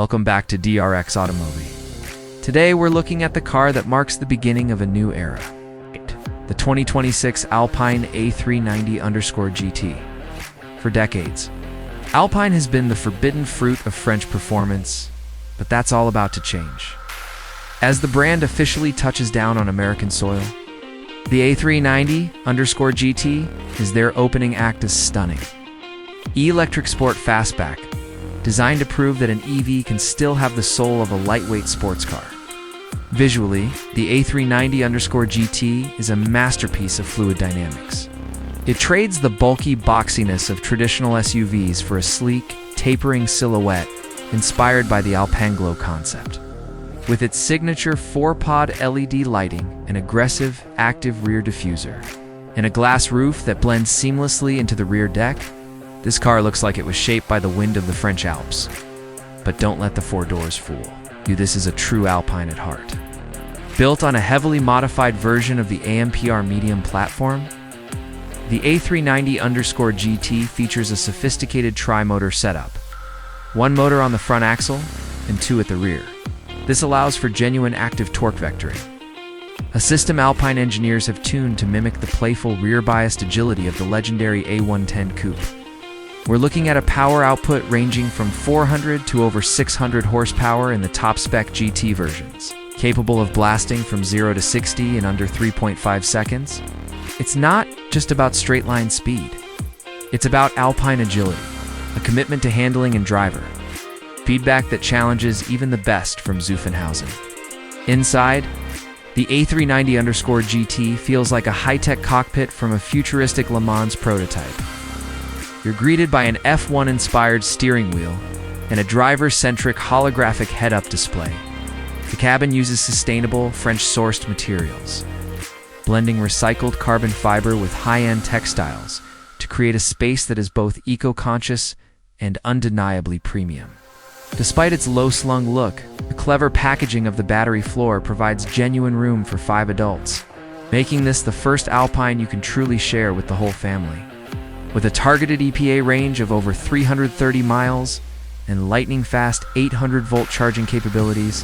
Welcome back to DRXAutomobi. Today we're looking at the car that marks the beginning of a new era. The 2026 Alpine A390 GT. For decades, Alpine has been the forbidden fruit of French performance, but that's all about to change. As the brand officially touches down on American soil, the A390 GT is their opening act is stunning. E-electric sport fastback, designed to prove that an EV can still have the soul of a lightweight sports car. Visually, the A390 GT is a masterpiece of fluid dynamics. It trades the bulky boxiness of traditional SUVs for a sleek, tapering silhouette inspired by the Alpenglow concept. With its signature 4-pod LED lighting, an aggressive, active rear diffuser, and a glass roof that blends seamlessly into the rear deck, this car looks like it was shaped by the wind of the French Alps. But don't let the four doors fool you. This is a true Alpine at heart. Built on a heavily modified version of the AmpR Medium platform, the A390 GT features a sophisticated tri-motor setup. One motor on the front axle and two at the rear. This allows for genuine active torque vectoring, a system Alpine engineers have tuned to mimic the playful rear-biased agility of the legendary A110 coupe. We're looking at a power output ranging from 400 to over 600 horsepower in the top-spec GT versions, capable of blasting from 0 to 60 in under 3.5 seconds. It's not just about straight-line speed. It's about Alpine agility, a commitment to handling and driver, feedback that challenges even the best from Zuffenhausen. Inside, the A390 GT feels like a high-tech cockpit from a futuristic Le Mans prototype. You're greeted by an F1-inspired steering wheel and a driver-centric holographic head-up display. The cabin uses sustainable, French-sourced materials, blending recycled carbon fiber with high-end textiles to create a space that is both eco-conscious and undeniably premium. Despite its low-slung look, the clever packaging of the battery floor provides genuine room for 5 adults, making this the first Alpine you can truly share with the whole family. With a targeted EPA range of over 330 miles and lightning-fast 800-volt charging capabilities,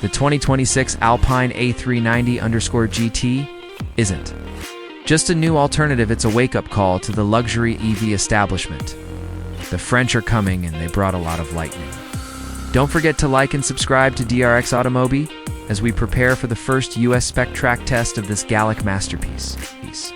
the 2026 Alpine A390 GT isn't just a new alternative, it's a wake-up call to the luxury EV establishment. The French are coming, and they brought a lot of lightning. Don't forget to like and subscribe to DRXAutomobi as we prepare for the first US spec track test of this Gallic masterpiece. Peace.